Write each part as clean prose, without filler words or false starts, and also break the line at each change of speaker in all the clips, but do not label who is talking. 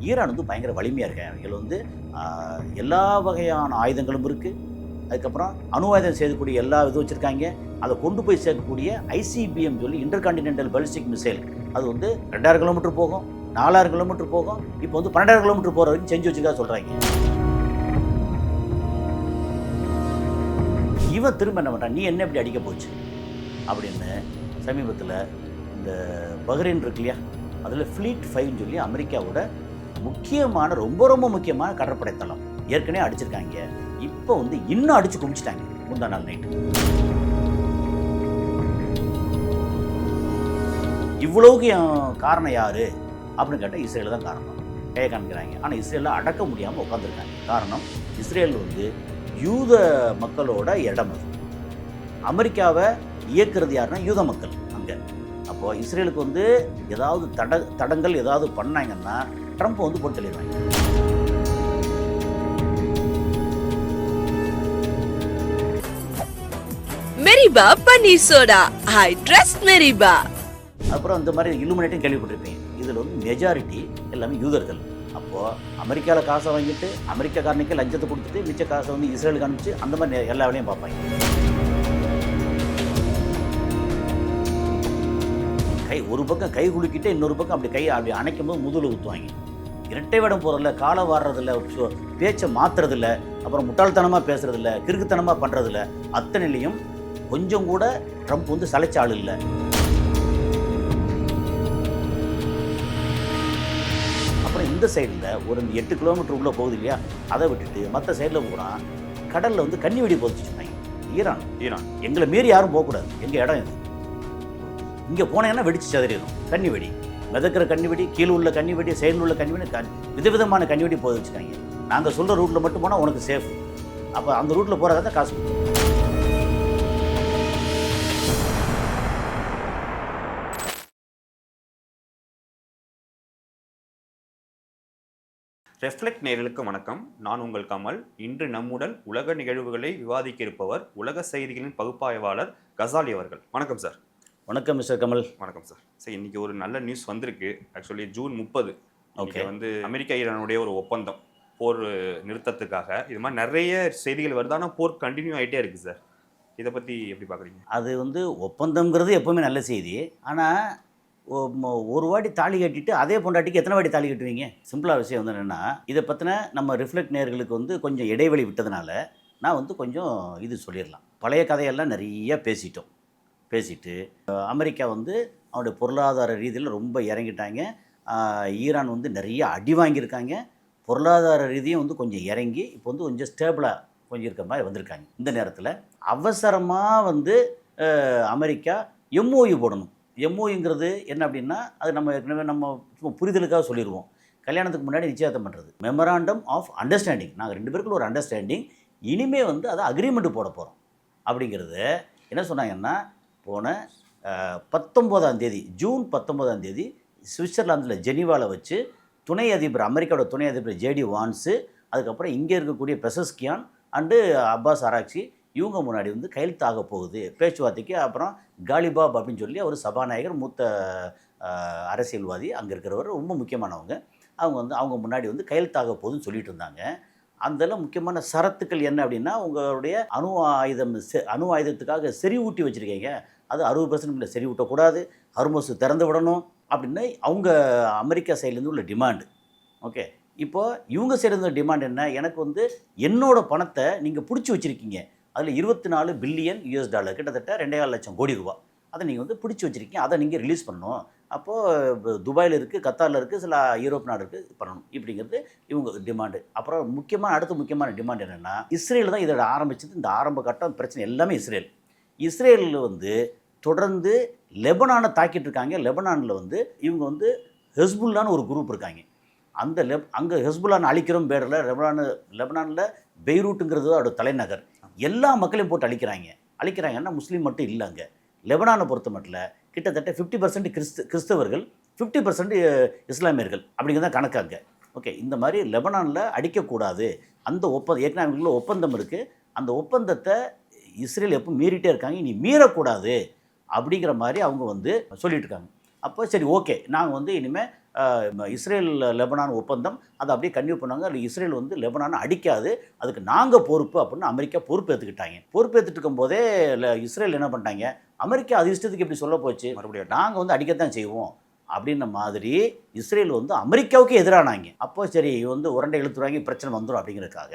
Iran வந்து பயங்கர வலிமையாக இருக்காங்க. இதில் வந்து எல்லா வகையான ஆயுதங்களும் இருக்குது. அதுக்கப்புறம் அணு ஆயுதம் செய்யக்கூடிய எல்லா இதுவும் வச்சுருக்காங்க. அதை கொண்டு போய் சேர்க்கக்கூடிய ஐசிபிஎம் சொல்லி இன்டர்கான்டினென்டல் பாலிஸ்டிக் மிசைல், அது வந்து 2000 கிலோமீட்டர் போகும், 4000 கிலோமீட்டர் போகும். இப்போ வந்து 12,000 கிலோமீட்டர் போகிற வரைக்கும் செஞ்சு வச்சுருக்கா சொல்கிறாங்க. இவன் திரும்ப என்ன பண்ணுறான், நீ என்ன இப்படி அடிக்க போச்சு அப்படின்னு சமீபத்தில் இந்த பஹ்ரைன் இருக்கு இல்லையா, அதில் ஃப்ளீட் 5 சொல்லி அமெரிக்காவோட முக்கியமான ரொம்ப ரொம்ப முக்கியமான கடற்படை தளம் ஏற்கனவே அடிச்சிருக்காங்க. இப்போ வந்து இன்னும் அடிச்சு குமிச்சிட்டாங்க முந்தா நாள் நைட்டு. இவ்வளவுக்கு காரணம் யாரு அப்படின்னு கேட்டால் இஸ்ரேல் தான் காரணம். கையை காமிக்கிறாங்க. ஆனால் இஸ்ரேலில் அடக்க முடியாமல் உட்காந்துருக்காங்க. காரணம், இஸ்ரேல் வந்து யூத மக்களோட இடம். அது அமெரிக்காவை இயக்குறது யாருன்னா யூத மக்கள் அங்கே. அப்போது இஸ்ரேலுக்கு வந்து ஏதாவது தடங்கள் ஏதாவது பண்ணாங்கன்னா ட்ரம்ப் வந்து போட்டு தள்ளிடுவாங்க.
மெரிபா பன்னீர் சோடா, ஐ ட்ரஸ்ட் மெரிபா.
அப்புறம் இந்த மாதிரி இல்லுமினேட்டும் கேள்விப்பட்டிருப்பீங்க. இதில் வந்து மெஜாரிட்டி எல்லாமே யூதர்கள். அப்போது அமெரிக்காவில் காசை வாங்கிட்டு அமெரிக்காக்காரனுக்கு லஞ்சத்தை கொடுத்துட்டு மிச்ச காசை வந்து இஸ்ரேலுக்கு அனுப்பிச்சு அந்த மாதிரி எல்லா வேலையும் பார்ப்பாங்க. ஒரு பக்கம் கை குலுக்கிட்டு இன்னொரு பக்கம் அப்படி கை அப்படி அணைக்கும் போது முதுகில் ஊற்றுவாங்க. இரட்டை வேடம் போகிறதில்ல, காலை வாடுறதில்ல, பேச்சை மாற்றுறதில்ல, அப்புறம் முட்டாள்தனமாக பேசுறதில்ல, கிறுக்குத்தனமாக பண்ணுறதில்ல. அத்தனையிலையும் கொஞ்சம் கூட ட்ரம்ப் வந்து சளைச்ச ஆள் இல்லை. அப்புறம் இந்த சைடில் ஒரு 8 கிலோமீட்டர் உள்ளே போகுது இல்லையா, அதை விட்டுட்டு மற்ற சைடில் போனால் கடலில் வந்து கன்னி வெடி போதிச்சுட்டாங்க. ஈரான் எங்களை மீறி யாரும் போகக்கூடாது, எங்கள் இடம் இது. இங்கே போனேன்னா வெடிச்சு சதறிடும். கன்னி வெடி, மிதக்கிற கன்னி வெடி, கீழே உள்ள கன்னி வெடி, சைடில் உள்ள கன்னி வெடி, விதவிதமான கன்னி வெடி போய் வச்சுக்காங்க. நாங்கள் சொல்கிற ரூட்டில் மட்டும் போனால் உனக்கு சேஃப். அப்போ அந்த ரூட்டில் போகிறதா தான் காசு கொடுக்கும்.
ரெஃப்ளெக்ட் நேயர்களுக்கு வணக்கம். நான் உங்கள் கமல். இன்று நம்முடன் உலக நிகழ்வுகளை விவாதிக்க இருப்பவர் உலக செய்திகளின் பகுப்பாய்வாளர் கசாலி அவர்கள். வணக்கம் சார்.
வணக்கம் மிஸ்டர் கமல்.
வணக்கம் சார். சார், இன்னைக்கு ஒரு நல்ல நியூஸ் வந்திருக்கு. ஆக்சுவலி ஜூன் 30 வந்து அமெரிக்கா ஈரானுடைய ஒரு ஒப்பந்தம், போர் நிறுத்தத்துக்காக. இது மாதிரி நிறைய செய்திகள் வருது. ஆனால் போர் கண்டினியூ ஆகிட்டே இருக்குது சார். இதை பற்றி எப்படி பார்க்குறீங்க?
அது வந்து ஒப்பந்தங்கிறது எப்போவுமே நல்ல செய்தி. ஆனால் ஒரு வாட்டி தாலி கட்டிட்டு அதே பொண்டாட்டிக்கு எத்தனை வாட்டி தாலி கட்டுவீங்க? சிம்பிளாக விஷயம் வந்து என்னென்னா, இதை பற்றின நம்ம ரிஃப்ளெக்ட் நேயர்களுக்கு வந்து கொஞ்சம் இடைவெளி விட்டதுனால நான் வந்து கொஞ்சம் இது சொல்லிடலாம். பழைய கதையெல்லாம் நிறைய பேசிட்டு அமெரிக்கா வந்து அவனுடைய பொருளாதார ரீதியில் ரொம்ப இறங்கிட்டாங்க. ஈரான் வந்து நிறைய அடி வாங்கியிருக்காங்க. பொருளாதார ரீதியும் வந்து கொஞ்சம் இறங்கி இப்போ வந்து கொஞ்சம் ஸ்டேபிளாக கொஞ்சம் இருக்க மாதிரி வந்திருக்காங்க. இந்த நேரத்தில் அவசரமாக வந்து அமெரிக்கா எம்ஓயு போடணும். எம்ஓயுங்கிறது என்ன அப்படின்னா, அது நம்ம ஏற்கனவே நம்ம சும்மா புரிதலுக்காக சொல்லிடுவோம். கல்யாணத்துக்கு முன்னாடி நிச்சயதார்த்தம் பண்ணுறது. Memorandum of understanding. நாங்கள் 2 பேருக்குள்ள ஒரு அண்டர்ஸ்டாண்டிங். இனிமேல் வந்து அதை அக்ரிமெண்ட்டு போட போகிறோம் அப்படிங்கிறது என்ன சொன்னாங்கன்னா, போன 19ஆம் தேதி, ஜூன் 19ஆம் தேதி சுவிட்சர்லாந்தில் ஜெனீவாவில் வச்சு துணை அதிபர், அமெரிக்காவோட துணை அதிபர் ஜேடி வான்ஸு, அதுக்கப்புறம் இங்கே இருக்கக்கூடிய பெசஸ்கியான் அண்டு அப்பாஸ் ஆராக்சி, இவங்க முன்னாடி வந்து கையெழுத்தாக போகுது பேச்சுவார்த்தைக்கு. அப்புறம் காலிபாப் அப்படின்னு சொல்லி அவர் சபாநாயகர், மூத்த அரசியல்வாதி, அங்கே இருக்கிறவர், ரொம்ப முக்கியமானவங்க. அவங்க வந்து அவங்க முன்னாடி வந்து கையெழுத்தாக போகுதுன்னு சொல்லிட்டு இருந்தாங்க. அதில் முக்கியமான சரத்துக்கள் என்ன அப்படின்னா, உங்களுடைய அணு ஆயுதத்துக்காக செறிவூட்டி வச்சுருக்கீங்க, அது 60% செறிவூட்டக்கூடாது, ஹர்மோஸ் திறந்து விடணும் அப்படின்னு அவங்க அமெரிக்கா சைட்லேருந்து உள்ள டிமாண்டு. ஓகே, இப்போது இவங்க சைட்லேருந்து டிமாண்ட் என்ன, எனக்கு வந்து என்னோடய பணத்தை நீங்கள் பிடிச்சி வச்சுருக்கீங்க, அதில் 24 பில்லியன் US டாலர், கிட்டத்தட்ட 2.25 லட்சம் கோடி ரூபா, அதை நீங்கள் வந்து பிடிச்சி வச்சுருக்கீங்க, அதை நீங்கள் ரிலீஸ் பண்ணணும். அப்போது துபாயில் இருக்குது, கத்தாரில் இருக்குது, சில யூரோப் நாடு இருக்குது, பண்ணணும் இப்படிங்கிறது இவங்க டிமாண்டு. அப்புறம் அடுத்த முக்கியமான டிமாண்ட் என்னென்னா, இஸ்ரேல் தான் இதோட ஆரம்பிச்சது. இந்த ஆரம்ப கட்டம் பிரச்சனை எல்லாமே இஸ்ரேலில் வந்து தொடர்ந்து லெபனானை தாக்கிட்டு இருக்காங்க. லெபனானில் வந்து இவங்க வந்து ஹெஸ்புல்லான்னு ஒரு குரூப் இருக்காங்க. அந்த அங்கே ஹெஸ்புல்லான்னு அழிக்கிறோம் பேரில் லெபனானில் பெய்ரூட்டுங்கிறது அதோட தலைநகர். எல்லா மக்களையும் போட்டு அழிக்கிறாங்கன்னா முஸ்லீம் மட்டும் இல்லை. அங்கே லெபனானை பொறுத்த மட்டும் கிட்டத்தட்ட 50% கிறிஸ்தவர்கள், 50% இஸ்லாமியர்கள் அப்படிங்கிறது தான் கணக்காங்க. ஓகே, இந்த மாதிரி லெபனானில் அடிக்கக்கூடாது. அந்த ஏற்கனவே அவங்களுக்குள்ள ஒப்பந்தம் இருக்குது. அந்த ஒப்பந்தத்தை இஸ்ரேல் எப்போ மீறிட்டே இருக்காங்க, இனி மீறக்கூடாது அப்படிங்கிற மாதிரி அவங்க வந்து சொல்லிட்டு இருக்காங்க. அப்போ சரி, ஓகே, நாங்கள் வந்து இனிமேல் இஸ்ரேல் லெபனான் ஒப்பந்தம் அதை அப்படியே கன்டினியூ பண்ணாங்க. அது இஸ்ரேல் வந்து லெபனானை அடிக்காது, அதுக்கு நாங்கள் பொறுப்பு அப்படின்னு அமெரிக்கா பொறுப்பேற்றுக்கிட்டாங்க. பொறுப்பேற்றுட்டு இருக்கும்போதே இஸ்ரேல் என்ன பண்ணிட்டாங்க, அமெரிக்கா அது இஷ்டத்துக்கு எப்படி சொல்ல போச்சு, மறுபடியும் நாங்கள் வந்து அடிக்கத்தான் செய்வோம் அப்படின்ன மாதிரி இஸ்ரேல் வந்து அமெரிக்காவுக்கு எதிரானாங்க. அப்போ சரி வந்து உரண்டை இழுத்துருவாங்க, பிரச்சனை வந்துடும் அப்படிங்கிறதுக்காக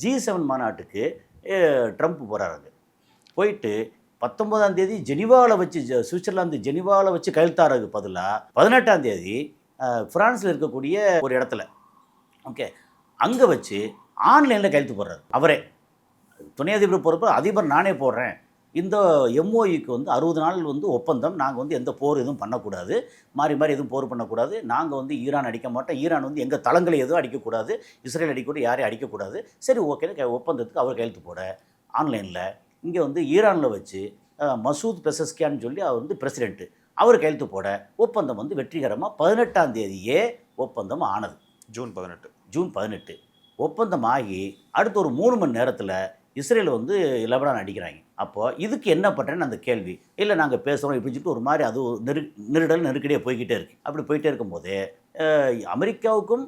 G7 மாநாட்டுக்கு ட்ரம்ப் போகிறாருங்க. போயிட்டு 19ஆம் தேதி ஜெனிவாவில் வச்சு சுவிட்சர்லாந்து ஜெனிவாவில் வச்சு கையெழுத்தாறதுக்கு பதிலாக 18ஆம் தேதி ஃப்ரான்ஸில் இருக்கக்கூடிய ஒரு இடத்துல ஓகே அங்கே வச்சு ஆன்லைனில் கையெழுத்து போடுறாரு. அவரே துணை அதிபர் பொறுப்பு, அதிபர் நானே போடுறேன், இந்த MOUக்கு வந்து 60 நாள் வந்து ஒப்பந்தம், நாங்கள் வந்து எந்த போர் எதுவும் பண்ணக்கூடாது, மாறி மாறி எதுவும் போர் பண்ணக்கூடாது, நாங்கள் வந்து ஈரான் அடிக்க மாட்டோம், ஈரான் வந்து எங்கள் தளங்களை எதுவும் அடிக்கக்கூடாது, இஸ்ரேல் அடிக்கக்கூடாது, யாரையும் அடிக்கக்கூடாது, சரி ஓகே ஒப்பந்தத்துக்கு அவர் கையெழுத்து போட ஆன்லைனில் இங்கே வந்து ஈரானில் வச்சு மசூத் பெசஸ்கியான்னு சொல்லி அவர் வந்து பிரசிடென்ட்டு, அவர் கையெழுத்து போட ஒப்பந்தம் வந்து வெற்றிகரமாக 18ஆம் தேதியே ஒப்பந்தம் ஆனது.
ஜூன் 18
ஒப்பந்தம் ஆகி அடுத்த ஒரு 3 மணி நேரத்தில் இஸ்ரேல் வந்து லெபனான் அடிக்கிறாங்க. அப்போ இதுக்கு என்ன பண்ணுறேன்னு அந்த கேள்வி, இல்லை நாங்கள் பேசுகிறோம் இப்படின்னு சொல்லிட்டு ஒரு மாதிரி அது நெருக்கடியாக போய்கிட்டே இருக்குது. அப்படி போயிட்டே இருக்கும்போதே அமெரிக்காவுக்கும்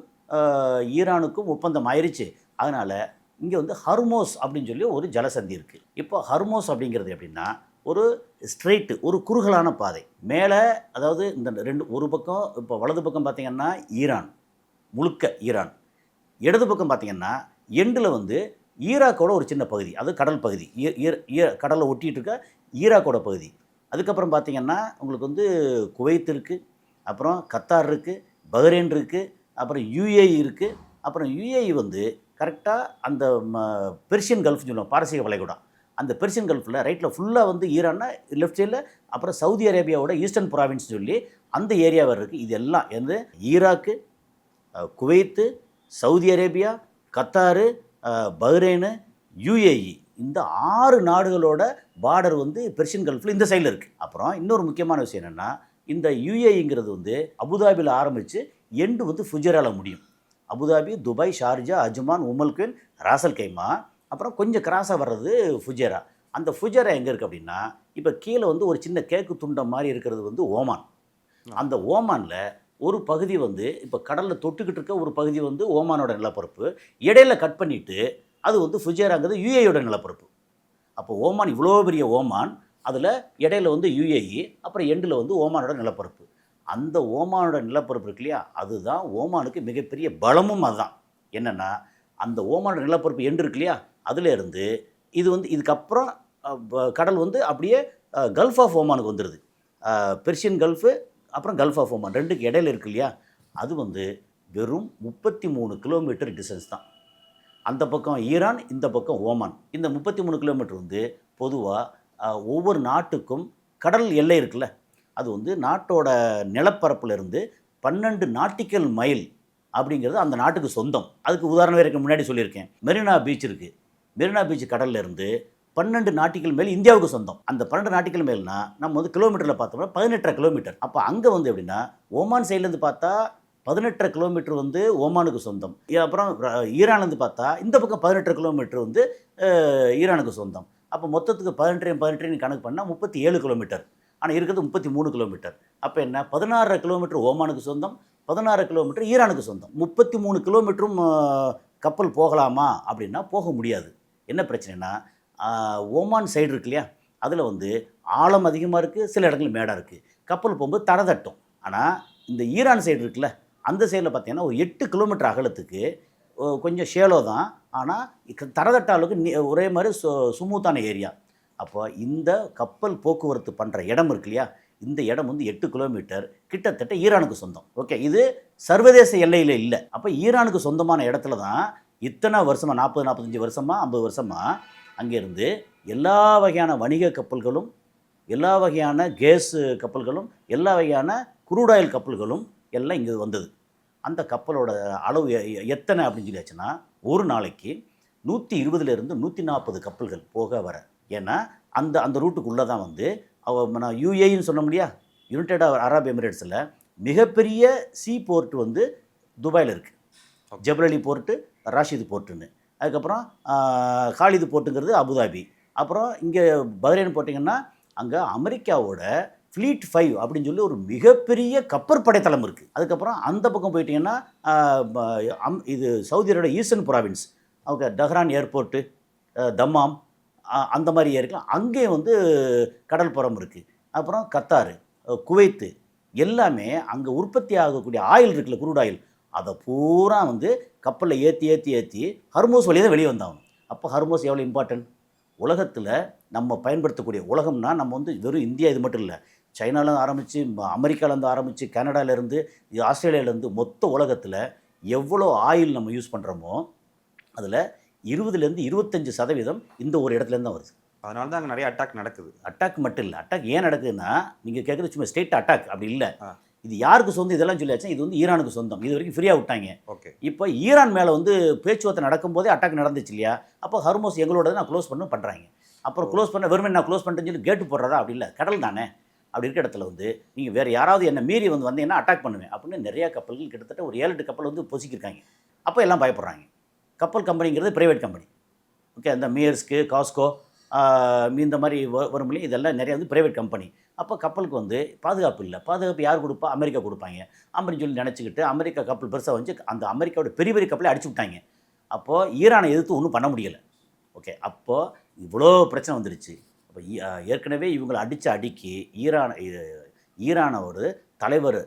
ஈரானுக்கும் ஒப்பந்தம் ஆயிடுச்சு. அதனால் இங்கே வந்து ஹர்மோஸ் அப்படின்னு சொல்லி ஒரு ஜலசந்தி இருக்குது. இப்போ ஹர்மோஸ் அப்படிங்கிறது எப்படின்னா ஒரு ஸ்ட்ரெயிட்டு, ஒரு குறுகலான பாதை மேலே, அதாவது இந்த ஒரு பக்கம் இப்போ வலது பக்கம் பார்த்திங்கன்னா ஈரான், முழுக்க ஈரான், இடது பக்கம் பார்த்திங்கன்னா எண்டில் வந்து ஈராக்கோட ஒரு சின்ன பகுதி, அது கடல் பகுதி, கடலை ஒட்டிகிட்டு இருக்க ஈராக்கோட பகுதி. அதுக்கப்புறம் பார்த்திங்கன்னா உங்களுக்கு வந்து குவைத் இருக்குது, அப்புறம் கத்தார் இருக்குது, பஹ்ரைன் இருக்குது, அப்புறம் UAE இருக்குது. அப்புறம் UAE வந்து கரெக்டாக அந்த பெர்ஷியன் கல்ஃப்னு சொல்லுவோம், பாரசீக வளைகுடா, அந்த பெர்ஷியன் கல்ஃபில் ரைட்டில் ஃபுல்லாக வந்து ஈரான்னா லெஃப்ட் சைடில், அப்புறம் சவுதி அரேபியாவோட ஈஸ்டர்ன் ப்ராவின்ஸ் சொல்லி அந்த ஏரியாவில் இருக்குது. இது எல்லாம் வந்து Iraq, Kuwait, Saudi Arabia, Qatar, Bahrain, UAE, இந்த 6 நாடுகளோட பார்டர் வந்து பெர்ஷியன் கல்ஃபில் இந்த சைடில் இருக்குது. அப்புறம் இன்னொரு முக்கியமான விஷயம் என்னென்னா, இந்த UAEங்கிறது வந்து அபுதாபியில் ஆரம்பித்து எண்டு வந்து ஃபுஜராவில் முடியும். அபுதாபி, துபாய், ஷார்ஜா, அஜ்மான், உமல்குன், ராசல் கைமா, அப்புறம் கொஞ்சம் கிராஸாக வர்றது ஃபுஜேரா. அந்த ஃபுஜேரா எங்கே இருக்குது அப்படின்னா, இப்போ கீழே வந்து ஒரு சின்ன கேக்கு துண்டம் மாதிரி இருக்கிறது வந்து ஓமான். அந்த ஓமானில் ஒரு பகுதி வந்து இப்போ கடலில் தொட்டுக்கிட்டு இருக்க ஒரு பகுதி வந்து ஓமானோட நிலப்பரப்பு, இடையில கட் பண்ணிவிட்டு அது வந்து ஃபுஜேராங்கிறது UAEயோட நிலப்பரப்பு. அப்போ ஓமான் இவ்வளோ பெரிய ஓமான், அதில் இடையில வந்து UAE, அப்புறம் எண்டில் வந்து ஓமானோட நிலப்பரப்பு. அந்த ஓமானோட நிலப்பரப்பு இருக்கு இல்லையா, அதுதான் ஓமானுக்கு மிகப்பெரிய பலமும். அதுதான் என்னென்னா, அந்த ஓமானோட நிலப்பரப்பு எண்டு இருக்கு இல்லையா, அதுலேருந்து இது வந்து இதுக்கப்புறம் கடல் வந்து அப்படியே கல்ஃப் ஆஃப் ஓமானுக்கு வந்துடுது. பெர்ஷியன் கல்ஃபு அப்புறம் கல்ஃப் ஆஃப் ஓமான் ரெண்டுக்கு இடையில இருக்கு இல்லையா, அது வந்து வெறும் 33 கிலோமீட்டர் டிஸ்டன்ஸ் தான். அந்த பக்கம் ஈரான், இந்த பக்கம் ஓமான். இந்த 33 கிலோமீட்டர் வந்து பொதுவாக ஒவ்வொரு நாட்டுக்கும் கடல் எல்லை இருக்குல்ல, அது வந்து நாட்டோட நிலப்பரப்புலேருந்து 12 நாட்டிக்கல் மைல் அப்படிங்கிறது அந்த நாட்டுக்கு சொந்தம். அதுக்கு உதாரணம் வேறு முன்னாடி சொல்லியிருக்கேன், மெரினா பீச் இருக்குது. மெரினா பீச் கடல்லேருந்து 12 நாட்டிக்கல் மைல் இந்தியாவுக்கு சொந்தம். அந்த 12 நாட்டிக்கல் மைல்னா நம்ம வந்து கிலோமீட்டரில் பார்த்தோம்னா 18 கிலோமீட்டர். அப்போ அங்கே வந்து எப்படின்னா ஓமான் சைட்லேருந்து பார்த்தா 18 கிலோமீட்டர் வந்து ஓமானுக்கு சொந்தம். அப்புறம் ஈரான்லேருந்து பார்த்தா இந்த பக்கம் 18 கிலோமீட்டர் வந்து ஈரானுக்கு சொந்தம். அப்போ மொத்தத்துக்கு 18 கணக்கு பண்ணால் 37 கிலோமீட்டர். ஆனால் இருக்கிறது 33 கிலோமீட்டர். அப்போ என்ன, 16 கிலோமீட்டர் ஓமானுக்கு சொந்தம், 16 கிலோமீட்டர் ஈரானுக்கு சொந்தம். 33 கிலோமீட்டரும் கப்பல் போகலாமா அப்படின்னா போக முடியாது. என்ன பிரச்சனைனா, ஓமான் சைடு இருக்கு இல்லையா, அதில் வந்து ஆழம் அதிகமாக இருக்குது, சில இடங்கள் மேடாக இருக்குது, கப்பல் போகும்போது தடை தட்டும். ஆனால் இந்த ஈரான் சைடு இருக்குல்ல, அந்த சைடில் பார்த்தீங்கன்னா ஒரு 8 கிலோமீட்டர் அகலத்துக்கு கொஞ்சம் ஷேலோ தான், ஆனால் தடை தட்ட அளவுக்கு ஒரே மாதிரி சுமூத்தான ஏரியா. அப்போ இந்த கப்பல் போக்குவரத்து பண்ணுற இடம் இருக்கு இல்லையா, இந்த இடம் வந்து 8 கிலோமீட்டர் கிட்டத்தட்ட ஈரானுக்கு சொந்தம். ஓகே, இது சர்வதேச எல்லையில் இல்லை. அப்போ ஈரானுக்கு சொந்தமான இடத்துல தான் இத்தனை வருஷமாக 40-45 வருஷமாக 50 வருஷமாக அங்கேருந்து எல்லா வகையான வணிக கப்பல்களும், எல்லா வகையான கேஸ் கப்பல்களும், எல்லா வகையான குரூடாயில் கப்பல்களும் எல்லாம் இங்கே வந்தது. அந்த கப்பலோட அளவு எத்தனை அப்படின்னு சொல்லியாச்சுன்னா, ஒரு நாளைக்கு 120லேருந்து 140 கப்பல்கள் போக வர. ஏன்னா அந்த ரூட்டுக்குள்ளே தான் வந்து நான் UAEன்னு சொன்ன முடியா, யுனைடெட் அரப் எமிரேட்ஸில் மிகப்பெரிய சீ போர்ட் வந்து துபாயில் இருக்குது. ஜபல் போர்ட்டு, ராஷிது போர்ட்டுன்னு. அதுக்கப்புறம் காலிது போர்ட்டுங்கிறது அபுதாபி. அப்புறம் இங்கே பஹ்ரைன் போட்டிங்கன்னா அங்கே அமெரிக்காவோட ஃப்ளீட் 5 அப்படின்னு சொல்லி ஒரு மிகப்பெரிய கப்பற்படை தளம் இருக்குது. அதுக்கப்புறம் அந்த பக்கம் போயிட்டீங்கன்னா இது சவுதி அரேபியோட ஈஸ்டர்ன் ப்ராவின்ஸ், அவங்க டஹ்ரான் ஏர்போர்ட்டு, தம்மாம், அந்த மாதிரி ஏரிக்கலாம். அங்கேயும் வந்து கடல் புறம் இருக்குது. அப்புறம் கத்தார், குவைத்து, எல்லாமே அங்கே உற்பத்தி ஆகக்கூடிய ஆயில் இருக்குல்ல, குரூட் ஆயில், அதை பூரா வந்து கப்பலில் ஏற்றி ஹர்மோஸ் வழியாக தான் வெளியே வந்தாங்க. அப்போ ஹர்மோஸ் எவ்வளோ இம்பார்ட்டன்ட் உலகத்தில். நம்ம பயன்படுத்தக்கூடிய உலகம்னா நம்ம வந்து வெறும் இந்தியா இது மட்டும் இல்லை, சைனாலேருந்து ஆரம்பித்து, அமெரிக்காலேருந்து ஆரம்பித்து, கனடாலேருந்து, ஆஸ்திரேலியாவிலேருந்து, மொத்த உலகத்தில் எவ்வளோ ஆயில் நம்ம யூஸ் பண்ணுறோமோ அதில் 20லேருந்து 25% இந்த ஒரு இடத்துலேருந்து தான் வருது.
அதனால தான் அங்கே நிறைய அட்டாக் நடக்குது.
அட்டாக் மட்டும் இல்லை, அட்டாக் ஏன் நடக்குதுன்னா, நீங்கள் கேட்குறது சும்மா ஸ்டேட் அட்டாக் அப்படி இல்லை. இது யாருக்கு சொந்தம் இதெல்லாம் சொல்லியாச்சு. இது வந்து ஈரானுக்கு சொந்தம். இது வரைக்கும் ஃப்ரீயாக விட்டாங்க.
ஓகே,
இப்போ ஈரான் மேலே வந்து பேச்சுவார்த்தை நடக்கும்போதே அட்டாக் நடந்துச்சு இல்லையா? அப்போ ஹர்மோஸ் எங்களோட நான் க்ளோஸ் பண்ணுறாங்க. அப்புறம் க்ளோஸ் பண்ண வெறுமே நான் க்ளோஸ் பண்ணிட்டேன்னு சொல்லி கேட்டு போடுறதா? அப்படி இல்லை, கடல் தானே. அப்படி இருக்க இடத்துல வந்து நீங்கள் வேறு யாராவது என்ன மீறி வந்தீங்கன்னா அட்டாக் பண்ணுவேன் அப்படின்னு நிறையா கப்பல்கள், கிட்டத்தட்ட ஒரு 7-8 கப்பல் வந்து பொசிக்கிருக்காங்க. அப்போ எல்லாம் பயப்படுறாங்க. கப்பல் கம்பெனிங்கிறது ப்ரைவேட் கம்பெனி. ஓகே, அந்த மியர்ஸ்க்கு, காஸ்கோ, இந்த மாதிரி வரும் இல்லையா, இதெல்லாம் நிறைய வந்து ப்ரைவேட் கம்பெனி. அப்போ கப்பலுக்கு வந்து பாதுகாப்பு இல்லை. பாதுகாப்பு யார் கொடுப்பா? அமெரிக்கா கொடுப்பாங்க அப்படின்னு சொல்லி நினச்சிக்கிட்டு அமெரிக்கா கப்பல் பெருசாக வந்து அந்த அமெரிக்காவோட பெரிய பெரிய கப்பலை அடிச்சு விட்டாங்க. அப்போது ஈரானை எதிர்த்து ஒன்றும் பண்ண முடியலை. ஓகே, அப்போது இவ்வளோ பிரச்சனை வந்துடுச்சு. அப்போ ஏற்கனவே இவங்களை அடித்த அடிக்கி ஈரானோட தலைவர்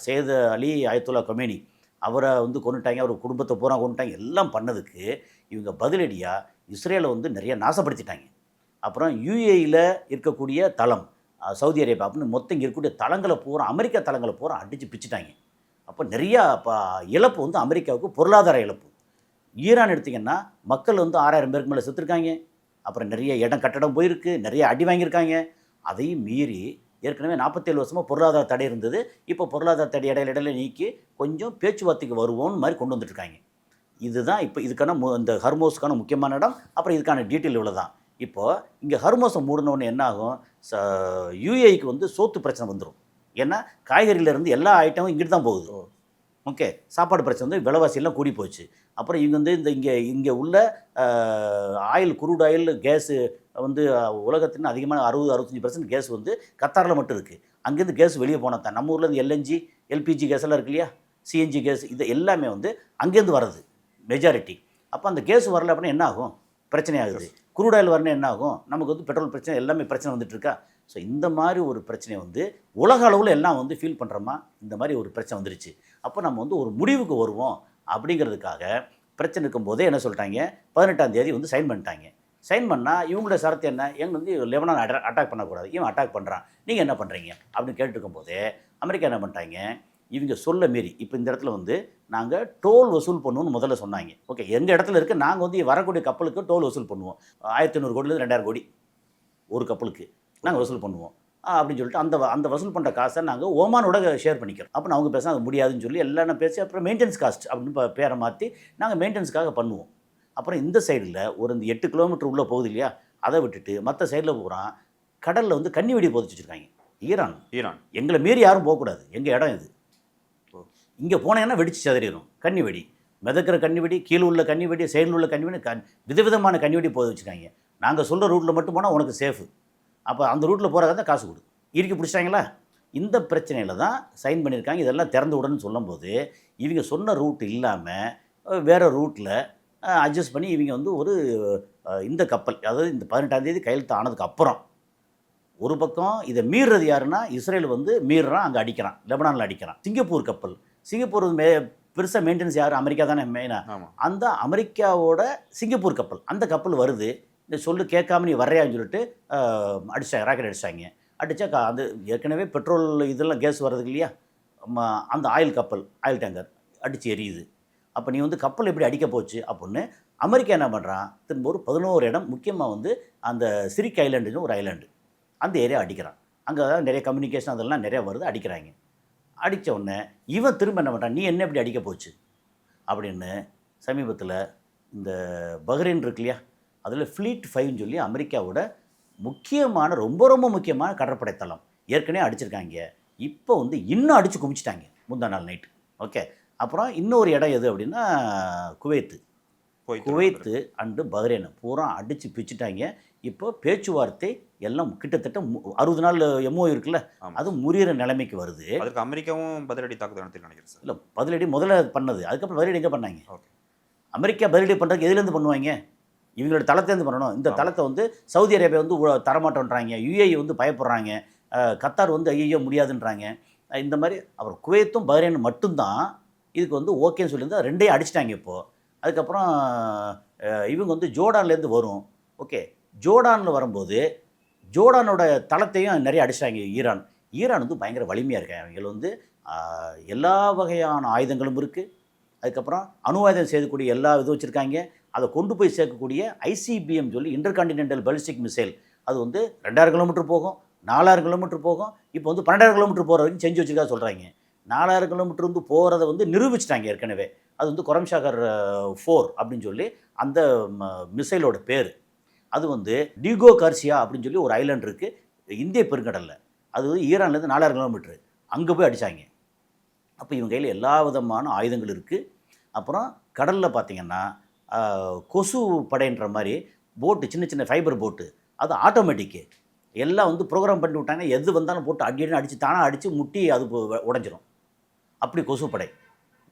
சையத் அலி அயத்துல்லா கொமேனி அவரை வந்து கொண்டுட்டாங்க, அவர் குடும்பத்தை பூரா கொண்டுட்டாங்க. எல்லாம் பண்ணதுக்கு இவங்க பதிலடியாக இஸ்ரேலை வந்து நிறைய நாசப்படுத்திட்டாங்க. அப்புறம் யுஏஇயில் இருக்கக்கூடிய தளம், சவுதி அரேபியா அப்படின்னு மொத்தம் இங்கே இருக்கக்கூடிய தளங்களை பூரா, அமெரிக்கா தளங்களை பூரா அடித்து பிச்சுட்டாங்க. அப்போ நிறையா இழப்பு வந்து அமெரிக்காவுக்கு பொருளாதார இழப்பு. ஈரான் எடுத்திங்கன்னா மக்கள் வந்து 6000 பேருக்கு மேலே செத்துருக்காங்க. அப்புறம் நிறைய கட்டடம் போயிருக்கு, நிறைய அடி வாங்கியிருக்காங்க. அதையும் மீறி ஏற்கனவே 47 வருஷமாக பொருளாதார தடை இருந்தது. இப்போ பொருளாதார தடை இடையில நீக்கி கொஞ்சம் பேச்சுவார்த்தைக்கு வருவோன்னு மாதிரி கொண்டு வந்துட்டுருக்காங்க. இதுதான் இப்போ இதுக்கான இந்த ஹர்மோஸுக்கான முக்கியமான இடம். அப்புறம் இதுக்கான டீட்டெயில் இவ்வளோ தான். இப்போது இங்கே ஹர்மோஸை மூடினோடனே என்ன ஆகும்? யுஏஇக்கு வந்து சோத்து பிரச்சனை வந்துடும். ஏன்னா காய்கறியிலேருந்து எல்லா ஐட்டமும் இங்கிட்டு தான் போகுது. ஓகே, சாப்பாடு பிரச்சனை வந்து விலைவாசியெல்லாம் கூடி போச்சு. அப்புறம் இவங்க வந்து இங்கே உள்ள ஆயில், குரூட் ஆயில், கேஸு வந்து உலகத்தின் அதிகமான 60-65% கேஸ் வந்து கத்தாரில் மட்டும் இருக்குது. அங்கேருந்து கேஸ் வெளியே போனால் தான். நம்ம ஊரில் இந்த எல்என்ஜி, எல்பிஜி கேஸ் எல்லாம் இருக்கு இல்லையா, சிஎன்ஜி கேஸ், இது எல்லாமே வந்து அங்கேருந்து வர்றது மெஜாரிட்டி. அப்போ அந்த கேஸ் வரல அப்படின்னா என்ன ஆகும்? பிரச்சனை ஆகுது. குரூட் ஆயில் வரணும் என்ன ஆகும்? நமக்கு வந்து பெட்ரோல் பிரச்சனை, எல்லாமே பிரச்சனை வந்துட்டுருக்கா. ஸோ இந்த மாதிரி ஒரு பிரச்சனையை வந்து உலக அளவில் எல்லாம் வந்து ஃபீல் பண்ணுறோமா, இந்த மாதிரி ஒரு பிரச்சனை வந்துருச்சு. அப்போ நம்ம வந்து ஒரு முடிவுக்கு வருவோம் அப்படிங்கிறதுக்காக பிரச்சனை இருக்கும்போதே என்ன சொல்லிட்டாங்க, 18ஆம் தேதி வந்து சைன் பண்ணிட்டாங்க. சைன் பண்ணால் இவங்களோட சரத்து என்ன? எங்க வந்து லெபனான் அட்டாக் பண்ணக்கூடாது, இவன் அட்டாக் பண்ணுறான், நீங்கள் என்ன பண்ணுறீங்க அப்படின்னு கேட்டுருக்கும் போதே அமெரிக்கா என்ன பண்ணிட்டாங்க, இவங்க சொல்ல மீறி இப்போ இந்த இடத்துல வந்து நாங்கள் டோல் வசூல் பண்ணுவோம்னு முதல்ல சொன்னாங்க. ஓகே, எங்கள் இடத்துல இருக்க நாங்கள் வந்து வரக்கூடிய கப்பலுக்கு டோல் வசூல் பண்ணுவோம். 1500 கோடிலேருந்து 2000 கோடி ஒரு கப்பலுக்கு நாங்கள் வசூல் பண்ணுவோம் அப்படின்னு சொல்லிட்டு அந்த வசூல் பண்ணுற காசை நாங்கள் ஓமானோட ஷேர் பண்ணிக்கிறோம். அப்போ அவங்க பேச அது முடியாதுன்னு சொல்லி எல்லாம் பேசி அப்புறம் மெயின்டெனன்ஸ் காஸ்ட் அப்படின்னு பேரை மாற்றி நாங்கள் மெயின்டெனன்ஸ்க்காக பண்ணுவோம். அப்புறம் இந்த சைடில் ஒரு இந்த 8 கிலோமீட்டர் உள்ளே போகுது இல்லையா, அதை விட்டுட்டு மற்ற சைடில் பூரா கடலில் வந்து கன்னி வெடி போதிச்சு வச்சுருக்காங்க. ஈரான் எங்களை மீறி யாரும் போகக்கூடாது, எங்கள் இடம் இது. இங்கே போனேன்னா வெடிச்சு சதறிடும். கன்னி வெடி, மிதக்கிற கன்னி வெடி, கீழே உள்ள கன்னி வெடி, சைடில் உள்ள கன்னி வெடி, விதவிதமான கன்னி வெடி போது வச்சுருக்காங்க. நாங்கள் சொல்கிற ரூட்டில் மட்டும் போனால் உனக்கு சேஃபு. அப்போ அந்த ரூட்டில் போகிறதா தான் காசு கொடு. இறுக்கி பிடிச்சிட்டாங்களா? இந்த பிரச்சனையில் தான் சைன் பண்ணியிருக்காங்க. இதெல்லாம் திறந்து விடணும்னு சொல்லும்போது இவங்க சொன்ன ரூட் இல்லாமல் வேறு ரூட்டில் அட்ஜஸ்ட் பண்ணி இவங்க வந்து ஒரு இந்த கப்பல், அதாவது இந்த 18ஆம் தேதி கையெழுத்து ஆனதுக்கு அப்புறம் ஒரு பக்கம் இதை மீறுறது யாருன்னா இஸ்ரேல் வந்து மீறுறான், அங்கே அடிக்கிறான், லெபனானில் அடிக்கிறான். சிங்கப்பூர் கப்பல், சிங்கப்பூர் பெருசாக மெயின்டெனன்ஸ் யார்? அமெரிக்கா தானே மெயினாக. அந்த அமெரிக்காவோட சிங்கப்பூர் கப்பல், அந்த கப்பல் வருது, இந்த சொல்லு கேட்காம நீ வர்றையான்னு சொல்லிட்டு அடிச்சாங்க, ராக்கெட் அடிச்சாங்க. அடித்தா அந்த ஏற்கனவே பெட்ரோல் இதெல்லாம் கேஸ் வர்றதுக்கு இல்லையா, அந்த ஆயில் கப்பல், ஆயில் டேங்கர் அடித்து எரியுது. அப்போ நீ வந்து கப்பல் எப்படி அடிக்க போச்சு அப்படின்னு அமெரிக்கா என்ன பண்ணுறான், திரும்ப ஒரு 11 இடம், முக்கியமாக வந்து அந்த சிரிக் ஐலாண்டுன்னு ஒரு ஐலாண்டு, அந்த ஏரியா அடிக்கிறான். அங்கே நிறைய கம்யூனிகேஷன் அதெல்லாம் நிறையா வருது, அடிக்கிறாங்க. அடித்த உடனே இவன் திரும்ப என்ன பண்ணுறான், நீ என்ன எப்படி அடிக்க போச்சு அப்படின்னு சமீபத்தில் இந்த பஹ்ரைன் இருக்கு இல்லையா, அதில் ஃப்ளீட் 5ன்னு சொல்லி அமெரிக்காவோட முக்கியமான ரொம்ப ரொம்ப முக்கியமான கடற்படை தளம் ஏற்கனவே அடிச்சிருக்காங்க. இப்போ வந்து இன்னும் அடித்து குமிச்சிட்டாங்க முந்தா நாள் நைட்டு. ஓகே, அப்புறம் இன்னொரு இடம் எது அப்படின்னா குவைத்து. குவைத்து அண்டு பஹ்ரைன் பூரா அடித்து பிச்சுட்டாங்க. இப்போ பேச்சுவார்த்தை எல்லாம் கிட்டத்தட்ட 60 நாள் எம்ஓ இருக்குல்ல, அது முறியிற நிலைமைக்கு வருது.
அதுக்கு அமெரிக்காவும் பதிலடி தாக்குதல் நடத்தி நினைக்கிறேன் சார்.
இல்லை, பதிலடி முதல்ல பண்ணது, அதுக்கப்புறம் பதிலடி எங்கே பண்ணாங்க? அமெரிக்கா பதிலடி பண்ணுறதுக்கு எதுலேருந்து பண்ணுவாங்க? இவங்களோட தளத்துலேருந்து பண்ணணும். இந்த தளத்தை வந்து சவுதி அரேபியா வந்து தரமாட்டோன்றாங்க, யுஏஇ வந்து பயப்படுறாங்க, கத்தார் வந்து ஐயோ முடியாதுன்றாங்க. இந்த மாதிரி அவர் குவைத்தும் பஹ்ரைன் மட்டும்தான் இதுக்கு வந்து ஓகேன்னு சொல்லியிருந்தா, ரெண்டையும் அடிச்சிட்டாங்க இப்போது. அதுக்கப்புறம் இவங்க வந்து ஜோர்டான்லேருந்து வரும். ஓகே, ஜோர்டானில் வரும்போது ஜோர்டானோட தளத்தையும் நிறைய அடிச்சிட்டாங்க ஈரான். ஈரான் வந்து பயங்கர வலிமையாக இருக்காங்க. அவங்க வந்து எல்லா வகையான ஆயுதங்களும் இருக்குது. அதுக்கப்புறம் அணு ஆயுதம் செய்யக்கூடிய எல்லா இதுவும் வச்சுருக்காங்க. அதை கொண்டு போய் சேர்க்கக்கூடிய ஐசிபிஎம் சொல்லி இன்டர்கான்டினென்டல் பாலிஸ்டிக் மிசைல், அது வந்து 2000 கிலோமீட்டர் போகும், 4000 கிலோமீட்டர் போகும். இப்போ வந்து 12000 கிலோமீட்டர் போகிற வரைக்கும் செஞ்சு வச்சுருக்கா சொல்கிறாங்க. 4000 கிலோமீட்டர் வந்து போகிறத வந்து நிரூபிச்சிட்டாங்க ஏற்கனவே. அது வந்து கொரம்சாகர் 4 அப்படின்னு சொல்லி அந்த மிசைலோட பேர். அது வந்து டிகோ கார்சியா அப்படின்னு சொல்லி ஒரு ஐலாண்ட் இருக்குது இந்திய பெருங்கடலில். அது வந்து ஈரான்லேருந்து 4000 கிலோமீட்டரு, அங்கே போய் அடித்தாங்க. அப்போ இவங்க கையில் எல்லா விதமான ஆயுதங்கள் இருக்குது. அப்புறம் கடலில் பார்த்திங்கன்னா கொசு படைன்ற மாதிரி போட்டு, சின்ன சின்ன ஃபைபர் போட்டு, அது ஆட்டோமேட்டிக்கு எல்லாம் வந்து ப்ரோக்ராம் பண்ணி விட்டாங்கன்னா எது வந்தாலும் போட்டு அடின்னு அடித்து தானாக அடித்து முட்டி அது உடஞ்சிரும். அப்படி கொசு படை.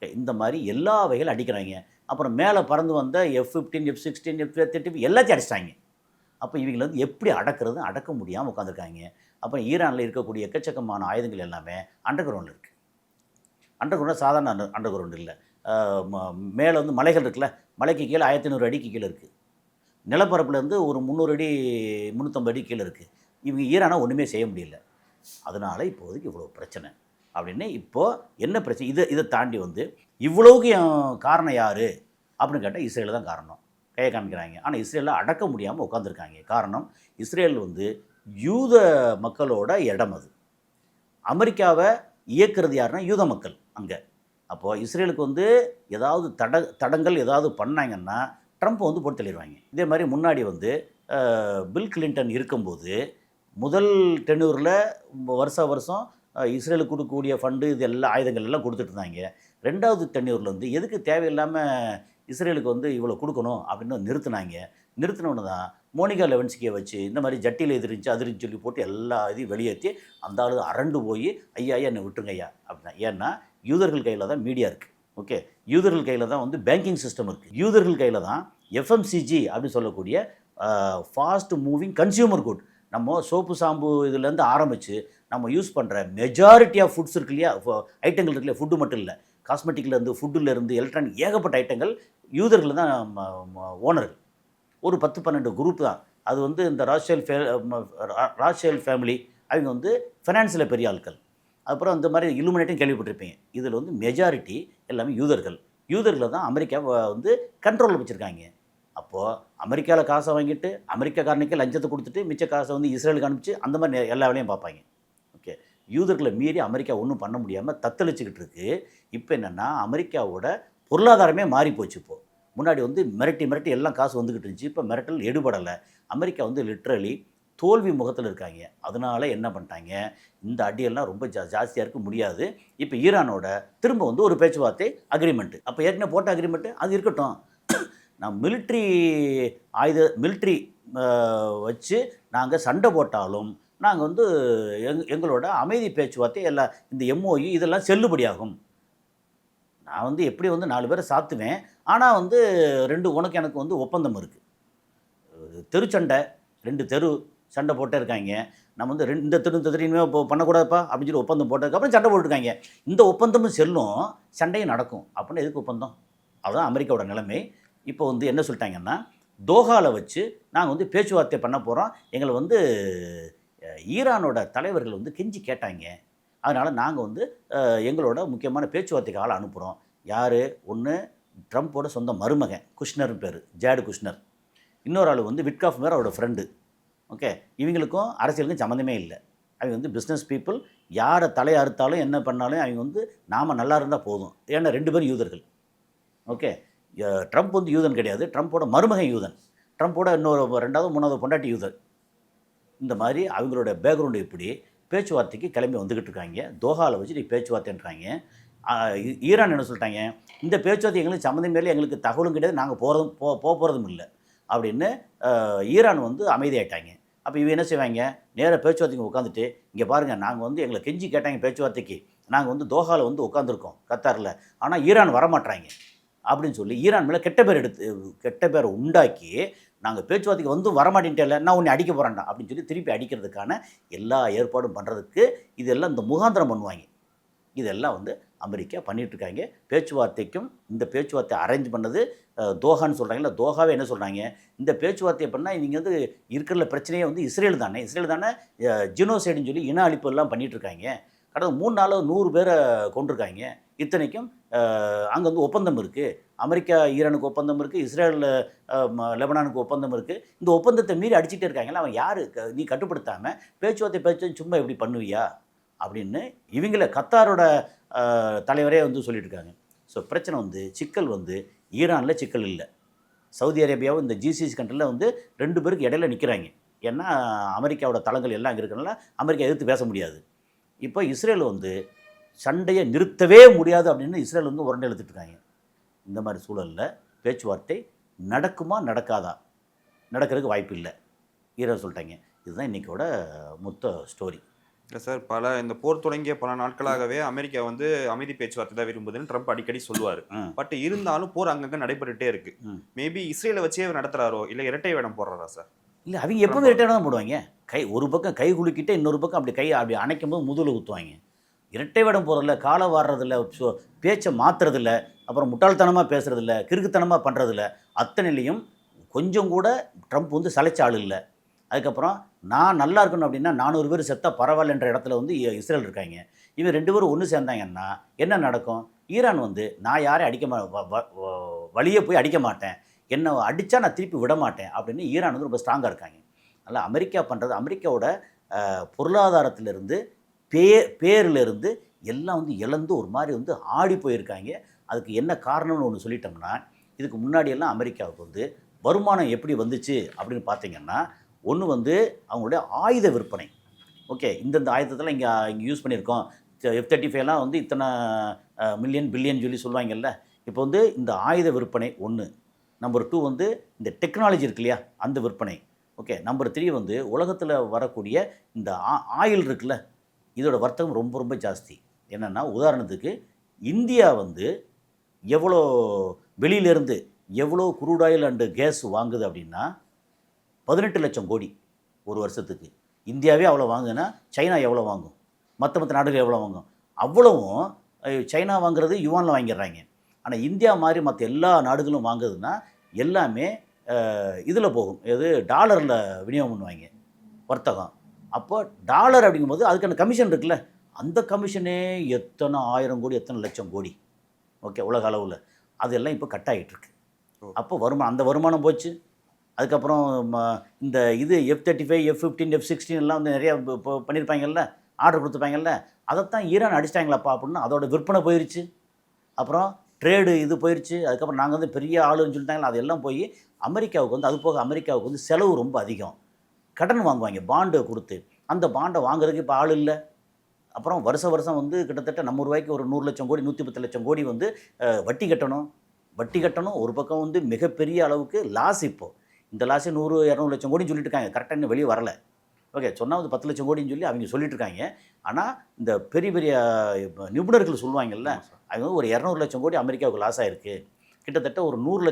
இந்த மாதிரி எல்லா வகையில் அடிக்கிறாங்க. அப்புறம் மேலே பறந்து வந்த F-15, F-16, F-35 எல்லாத்தையும் அடிச்சிட்டாங்க. அப்போ இவங்களை வந்து எப்படி அடக்கிறது, அடக்க முடியாமல் உட்காந்துருக்காங்க. அப்புறம் ஈரானில் இருக்கக்கூடிய எக்கச்சக்கமான ஆயுதங்கள் எல்லாமே அண்டர் கிரவுண்டில் இருக்குது. அண்டர் கிரவுண்டில் சாதாரண அண்டர் கிரவுண்ட் இல்லை. மேலே வந்து மலைகள் இருக்குல்ல, மலைக்கு கீழே 1500 அடிக்கு கீழே இருக்குது. நிலப்பரப்புலேருந்து ஒரு 300 அடி 350 அடி கீழே இருக்குது. இவங்க ஈரானை ஒன்றுமே செய்ய முடியல. அதனால் இப்போதைக்கு இவ்வளோ பிரச்சனை அப்படின்னு. இப்போது என்ன பிரச்சனை, இதை தாண்டி வந்து இவ்வளோக்கு காரணம் யார் அப்படின்னு கேட்டால் இஸ்ரேல் தான் காரணம். கையை காமிக்கிறாங்க. ஆனால் இஸ்ரேலில் அடக்க முடியாமல் உட்காந்துருக்காங்க. காரணம், இஸ்ரேல் வந்து யூத மக்களோட இடம். அது அமெரிக்காவை இயக்கிறது யாருன்னா யூத மக்கள் அங்கே. அப்போது இஸ்ரேலுக்கு வந்து ஏதாவது தடங்கள் ஏதாவது பண்ணாங்கன்னா ட்ரம்ப் வந்து போட்டு தள்ளிடுவாங்க. இதே மாதிரி முன்னாடி வந்து பில் கிளின்டன் இருக்கும்போது முதல் டென்யூரில் வருஷம் இஸ்ரேலுக்கு கொடுக்கக்கூடிய ஃபண்டு இது எல்லா ஆயுதங்கள் எல்லாம் கொடுத்துட்டு இருந்தாங்க. 2வது டென்யூரில் வந்து எதுக்கு தேவையில்லாமல் இஸ்ரேலுக்கு வந்து இவ்வளோ கொடுக்கணும் அப்படின்னு நிறுத்தினோன்னு தான் மோனிகா லெவன்ஸ்கியை வச்சு இந்த மாதிரி ஜட்டியில் எதிர்ந்துச்சு அது இருந்துச்சு சொல்லி போட்டு எல்லா இதையும் வெளியேற்றி அந்த ஆளு அரண்டு போய் ஐயா என்னை விட்டுருங்க ஐயா அப்படின்னா. ஏன்னா யூதர்கள் கையில் தான் மீடியா இருக்குது. ஓகே, யூதர்கள் கையில் தான் வந்து பேங்கிங் சிஸ்டம் இருக்குது. யூதர்கள் கையில் தான் எஃப்எம்சிஜி அப்படின்னு சொல்லக்கூடிய ஃபாஸ்ட் மூவிங் கன்சியூமர் குட். நம்ம சோப்பு சாம்பு இதுலேருந்து ஆரம்பித்து நம்ம யூஸ் பண்ணுற மெஜாரிட்டி ஆஃப் ஃபுட்ஸ் இருக்கு இல்லையா, ஐட்டங்கள் இருக்கு இல்லையா, ஃபுட்டு மட்டும் இல்லை, காஸ்மெட்டிக்லேருந்து ஃபுட்டுலேருந்து எலக்ட்ரானிக் ஏகப்பட்ட ஐட்டங்கள் யூதர்கள் தான் ஓனர்கள். ஒரு 10-12 குரூப் தான் அது. வந்து இந்த ராட்ஷெல் ஃபேமிலி அவங்க வந்து ஃபினான்ஸில் பெரிய ஆட்கள். அப்புறம் இந்த மாதிரி இலுமினேட்டும் கேள்விப்பட்டிருப்பீங்க. இதில் வந்து மெஜாரிட்டி எல்லாமே யூதர்களை தான் அமெரிக்காவை வந்து கண்ட்ரோலில் வச்சுருக்காங்க. அப்போது அமெரிக்காவில் காசை வாங்கிட்டு அமெரிக்காக்காரனுக்கே லஞ்சத்தை கொடுத்துட்டு மிச்ச காசை வந்து இஸ்ரேலுக்கு அனுப்பிச்சு அந்த மாதிரி எல்லா வேலையும் பார்ப்பாங்க. ஓகே, யூதர்களை மீறி அமெரிக்கா ஒன்றும் பண்ண முடியாமல் தத்தளிச்சுக்கிட்டு இருக்குது. இப்போ என்னென்னா அமெரிக்காவோட பொருளாதாரமே மாறி போச்சு. இப்போது முன்னாடி வந்து மிரட்டி எல்லாம் காசு வந்துக்கிட்டு இருந்துச்சு. இப்போ மிரட்டல் எடுபடலை. அமெரிக்கா வந்து லிட்ரலி தோல்வி முகத்தில் இருக்காங்க. அதனால் என்ன பண்ணிட்டாங்க, இந்த அடியெல்லாம் ரொம்ப ஜாஸ்தியாக இருக்க முடியாது. இப்போ ஈரானோட திரும்ப வந்து ஒரு பேச்சுவார்த்தை அக்ரிமெண்ட்டு. அப்போ ஏற்கனவே போட்ட அக்ரிமெண்ட்டு அது இருக்கட்டும், நான் மிலிட்ரி வச்சு நாங்கள் சண்டை போட்டாலும் நாங்கள் வந்து எங்களோட அமைதி பேச்சுவார்த்தை எல்லாம் இந்த எம்ஓயு இதெல்லாம் செல்லுபடியாகும். நான் வந்து எப்படி வந்து 4 பேரை சாத்துவேன், ஆனால் வந்து உனக்கு எனக்கு வந்து ஒப்பந்தம் இருக்குது. தெருச்சண்டை 2 தெரு சண்டை போட்டே இருக்காங்க. நம்ம வந்து இந்த தெருவுமே இப்போ பண்ணக்கூடாதுப்பா அப்படின்னு சொல்லி ஒப்பந்தம் போட்டதுக்கப்புறம் சண்டை போட்டுருக்காங்க. இந்த ஒப்பந்தமும் செல்லும், சண்டையும் நடக்கும். அப்படின்னா எதுக்கு ஒப்பந்தம்? அதுதான் அமெரிக்காவோட நிலைமை. இப்போ வந்து என்ன சொல்லிட்டாங்கன்னா, தோஹாவில் வச்சு நாங்கள் வந்து பேச்சுவார்த்தை பண்ண போகிறோம். எங்களை வந்து ஈரானோட தலைவர்கள் வந்து கெஞ்சி கேட்டாங்க. அதனால் நாங்கள் வந்து எங்களோட முக்கியமான பேச்சுவார்த்தைக்கு ஆளை அனுப்புகிறோம். யார்? ஒன்று ட்ரம்ப்போட சொந்த மருமகன் குஷ்னர்னு பேர், ஜேடு குஷ்னர். இன்னொரு ஆள் வந்து விட்காஃப் மேர் அவரோட ஃப்ரெண்டு. ஓகே, இவங்களுக்கும் அரசியலுக்கும் சம்மந்தமே இல்லை. அவங்க வந்து பிஸ்னஸ் பீப்புள். யாரை தலையை அறுத்தாலும் என்ன பண்ணாலும் அவங்க வந்து நாம் நல்லா இருந்தால் போதும். ஏன்னா 2 பேரும் யூதர்கள். ஓகே, ட்ரம்ப் வந்து யூதன் கிடையாது, ட்ரம்ப்போட மருமகன் யூதன், ட்ரம்ப்போட இன்னொரு 2வது 3வது பொண்டாட்டி யூதன். இந்த மாதிரி அவங்களோட பேக்ரவுண்டு இப்படி பேச்சுவார்த்தைக்கு கிளம்பி வந்துக்கிட்டு இருக்காங்க. தோஹாவில் வச்சு நீ பேச்சுவார்த்தைன்றாங்க. ஈரான் என்ன சொல்லிட்டாங்க, இந்த பேச்சுவார்த்தை எங்களுக்கு சம்மந்தமே இல்லை, எங்களுக்கு தகவலும் கிடையாது, நாங்கள் போகிறதும் இல்லை அப்படின்னு ஈரான் வந்து அமைதியாயிட்டாங்க. அப்போ இவங்க என்ன செய்வாங்க, நேராக பேச்சுவார்த்தைக்கு உட்காந்துட்டு, இங்கே பாருங்கள் நாங்கள் வந்து எங்களை கெஞ்சி கேட்டாங்க பேச்சுவார்த்தைக்கு, நாங்கள் வந்து தோஹாவில் வந்து உட்காந்துருக்கோம் கத்தாரில், ஆனால் ஈரான் வரமாட்டாங்க அப்படின்னு சொல்லி ஈரான் மேலே கெட்ட பேரை உண்டாக்கி, நாங்கள் பேச்சுவார்த்தைக்கு வந்து வரமாட்டேன்ட்டே, நான் உன்னை அடிக்க போகிறேன்டா அப்படின்னு சொல்லி திருப்பி அடிக்கிறதுக்கான எல்லா ஏற்பாடும் பண்ணுறதுக்கு இதெல்லாம் இந்த முகாந்திரம் பண்ணுவாங்க. இதெல்லாம் வந்து அமெரிக்கா பண்ணிகிட்ருக்காங்க. பேச்சுவார்த்தைக்கும் இந்த பேச்சுவார்த்தை அரேஞ்ச் பண்ணது தோஹான்னு சொல்கிறாங்கல்ல, தோஹாவே என்ன சொல்கிறாங்க, இந்த பேச்சுவார்த்தையை பண்ணால் நீங்கள் வந்து இருக்கிற பிரச்சனையே வந்து இஸ்ரேல் தானே ஜினோசைடுன்னு சொல்லி இன அழிப்பு எல்லாம் பண்ணிகிட்ருக்காங்க. கடந்த 3 நாளில் 100 பேரை கொண்டிருக்காங்க. இத்தனைக்கும் அங்கே வந்து ஒப்பந்தம் இருக்குது, அமெரிக்கா ஈரானுக்கு ஒப்பந்தம் இருக்குது, இஸ்ரேலில் லெபனானுக்கு ஒப்பந்தம் இருக்குது. இந்த ஒப்பந்தத்தை மீறி அடிச்சுட்டே இருக்காங்களா, அவன் யார் நீ கட்டுப்படுத்தாமல் பேச்சு சும்மா எப்படி பண்ணுவியா அப்படின்னு இவங்கள கத்தாரோட தலைவரே வந்து சொல்லிட்டு இருக்காங்க. ஸோ பிரச்சனை வந்து சிக்கல் வந்து ஈரானில் சிக்கல் இல்லை, சவுதி அரேபியாவும் இந்த ஜிசிசி கண்ட்ரியில் வந்து 2 பேருக்கு இடையில நிற்கிறாங்க. ஏன்னா அமெரிக்காவோட தளங்கள் எல்லாம் அங்கே இருக்கிறனால அமெரிக்கா எதிர்த்து பேச முடியாது. இப்போ இஸ்ரேல் வந்து சண்டையை நிறுத்தவே முடியாது அப்படின்னு இஸ்ரேல் வந்து உரண்டை எழுத்துட்டு இருக்காங்க. இந்த மாதிரி சூழலில் பேச்சுவார்த்தை நடக்குமா நடக்காதா, நடக்கிறதுக்கு வாய்ப்பு இல்லை ஈரான் சொல்லிட்டாங்க. இதுதான் இன்றைக்கோட மொத்த ஸ்டோரி.
இல்லை சார், இந்த போர் தொடங்கிய பல நாட்களாகவே அமெரிக்கா வந்து அமைதி பேச்சுவார்த்தை தான் விரும்புதுன்னு ட்ரம்ப் அடிக்கடி சொல்லுவார். பட் இருந்தாலும் போர் அங்கங்கே நடைபெற்றுட்டே இருக்கு. மேபி இஸ்ரேலை வச்சே அவர் நடத்துறாரோ இல்லை இரட்டை வேடம் போடுறாரா சார்?
இல்லை, அவங்க எப்போவுமே இரட்டை வேடம் தான் போடுவாங்க. ஒரு பக்கம் கை குலுக்கிட்டு இன்னொரு பக்கம் அப்படி அணைக்கும் போது முதுகில் ஊற்றுவாங்க. இரட்டை வேடம் போகிறதில்ல, காலை வாடுறதில்ல, பேச்சை மாற்றுறதில்ல, அப்புறம் முட்டாள்தனமாக பேசுகிறதில்ல, கிறுக்குத்தனமாக பண்ணுறதில்ல. அத்தனையிலையும் கொஞ்சம் கூட ட்ரம்ப் வந்து சளைச்ச ஆள் இல்லை. அதுக்கப்புறம் நான் நல்லா இருக்கணும் அப்படின்னா 400 பேர் செத்தா பரவாயில்லன்ற இடத்துல வந்து இஸ்ரேல் இருக்காங்க. இவன் 2 பேரும் ஒன்று சேர்ந்தாங்கன்னா என்ன நடக்கும்? ஈரான் வந்து நான் யாரையும் வழியே போய் அடிக்க மாட்டேன், என்னை அடித்தா நான் திருப்பி விட மாட்டேன் அப்படின்னு ஈரான் வந்து ரொம்ப ஸ்ட்ராங்காக இருக்காங்க. அதனால் அமெரிக்கா பண்ணுறது, அமெரிக்காவோட பொருளாதாரத்திலிருந்து பேரிலிருந்து எல்லாம் வந்து இழந்து ஒரு மாதிரி வந்து ஆடி போயிருக்காங்க. அதுக்கு என்ன காரணம்னு ஒன்று சொல்லிட்டோம்னா, இதுக்கு முன்னாடியெல்லாம் அமெரிக்காவுக்கு வந்து வருமானம் எப்படி வந்துச்சு அப்படின்னு பார்த்தீங்கன்னா, ஒன்று வந்து அவங்களுடைய ஆயுத விற்பனை. ஓகே, இந்தந்த ஆயுதத்தெல்லாம் இங்கே யூஸ் பண்ணியிருக்கோம், F-35 வந்து இத்தனை மில்லியன் பில்லியன் சொல்லி சொல்லுவாங்கல்ல. இப்போ வந்து இந்த ஆயுத விற்பனை ஒன்று. நம்பர் 2 வந்து இந்த டெக்னாலஜி இருக்கு இல்லையா, அந்த விற்பனை. ஓகே, நம்பர் 3 வந்து உலகத்தில் வரக்கூடிய இந்த ஆயில் இருக்குல்ல, இதோட வர்த்தகம் ரொம்ப ரொம்ப ஜாஸ்தி. என்னென்னா உதாரணத்துக்கு இந்தியா வந்து எவ்வளோ வெளியிலேருந்து எவ்வளோ குரூட் ஆயில் அண்டு கேஸ் வாங்குது அப்படின்னா 18 லட்சம் கோடி ஒரு வருஷத்துக்கு. இந்தியாவே அவ்வளோ வாங்குதுன்னா சைனா எவ்வளோ வாங்கும், மற்ற நாடுகள் எவ்வளோ வாங்கும்? அவ்வளவும் சைனா வாங்குறது யுவானில் வாங்கிடுறாங்க. ஆனால் இந்தியா மாதிரி மற்ற எல்லா நாடுகளும் வாங்குதுன்னா எல்லாமே இதில் போகும், எது டாலரில் விநியோகம் பண்ணுவாங்க வர்த்தகம். அப்போ டாலர் அப்படிங்கும்போது அதுக்கான கமிஷன் இருக்குல்ல, அந்த கமிஷனே எத்தனை 1000 கோடி எத்தனை லட்சம் கோடி. ஓகே, உலக அளவில் அதெல்லாம் இப்போ கட் ஆகிட்டுருக்கு. அப்போ அந்த வருமானம் போச்சு. அதுக்கப்புறம் இந்த இது F-35 F-15 F-16 எல்லாம் வந்து நிறையா பண்ணியிருப்பாங்கல்ல, ஆர்டர் கொடுத்துருப்பாங்கல்ல, அதைத்தான் ஈரான் அடிச்சிட்டாங்களாப்பா அப்படின்னு அதோட விற்பனை போயிடுச்சு. அப்புறம் ட்ரேடு இது போயிடுச்சு. அதுக்கப்புறம் நாங்கள் வந்து பெரிய ஆளுன்னு சொல்லிட்டாங்களா, அதெல்லாம் போய் அமெரிக்காவுக்கு வந்து, அது போக அமெரிக்காவுக்கு வந்து செலவு ரொம்ப அதிகம். கடன் வாங்குவாங்க பாண்டு கொடுத்து, அந்த பாண்டை வாங்குறதுக்கு இப்போ ஆள் இல்லை. அப்புறம் வருஷம் வந்து கிட்டத்தட்ட நம்ம ரூபாய்க்கு ஒரு 100 லட்சம் கோடி 110 லட்சம் கோடி வந்து வட்டி கட்டணும். ஒரு பக்கம் வந்து மிகப்பெரிய அளவுக்கு லாஸ். இப்போது இந்த லாஸே 100-200 லட்சம் கோடின்னு சொல்லிட்டு இருக்காங்க. கரெக்டாக இன்னும் வெளியே வரலை. ஓகே, சொன்னால் வந்து 10 லட்சம் கோடின்னு சொல்லி அவங்க சொல்லிட்டு இருக்காங்க. ஆனால் இந்த பெரிய நிபுணர்கள் சொல்லுவாங்கல்ல, அவங்க வந்து ஒரு 200 லட்சம் கோடி அமெரிக்காவுக்கு லாஸ் ஆகிருக்கு, கிட்டத்தட்ட ஒரு 100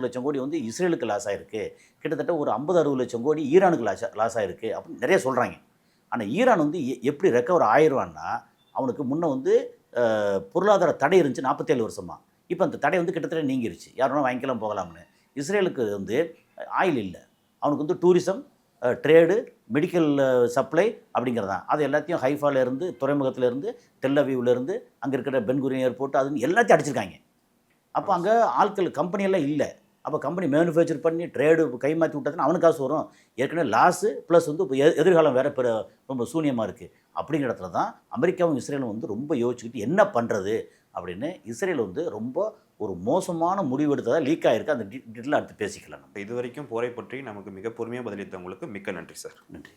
லட்சம் கோடி வந்து இஸ்ரேலுக்கு லாஸ் ஆகிருக்கு, கிட்டத்தட்ட ஒரு 50-60 லட்சம் கோடி ஈரானுக்கு லாஸ் ஆகிருக்கு அப்படின்னு நிறைய சொல்கிறாங்க. ஆனால் ஈரான் வந்து எப்படி ரெக்கவர் ஆயிடுவான்னா, அவனுக்கு முன்னே வந்து பொருளாதார தடை இருந்துச்சு 47 வருஷமாக. இப்போ அந்த தடை வந்து கிட்டத்தட்ட நீங்கிருச்சு, யார் வேணால் வாங்கிக்கலாம் போகலாம்னு. இஸ்ரேலுக்கு வந்து ஆயில் இல்லை, அவனுக்கு வந்து டூரிசம், ட்ரேடு, மெடிக்கல் சப்ளை அப்படிங்கிறதான். அது எல்லாத்தையும் ஹைஃபாலேருந்து, துறைமுகத்திலேருந்து, டெல்லவீவ்லேருந்து, அங்கே இருக்கிற பென்குரியன் ஏர்போர்ட், அது எல்லாத்தையும் அடிச்சிருக்காங்க. அப்போ அங்கே ஆட்கள் கம்பெனியெல்லாம் இல்லை. அப்போ கம்பெனி மேனுஃபேக்சர் பண்ணி ட்ரேடு கைமாற்றி விட்டதுன்னா அவனுக்கு காசு வரும். ஏற்கனவே லாஸு ப்ளஸ் வந்து இப்போ எதிர்காலம் வேறு ரொம்ப சூன்யமாக இருக்குது. அப்படிங்கிற இடத்துல தான் அமெரிக்காவும் இஸ்ரேலும் வந்து ரொம்ப யோசிச்சுக்கிட்டு என்ன பண்ணுறது அப்படின்னு இஸ்ரேல் வந்து ரொம்ப ஒரு மோசமான முடிவு எடுத்ததாக லீக் ஆகிருக்கு. அந்த டீட்டெயிலாக அடுத்து பேசிக்கலாம்.
இது வரைக்கும் போரை பற்றி நமக்கு மிக பொறுமையாக பதிலளித்தவங்களுக்கு மிக்க நன்றி சார்.
நன்றி.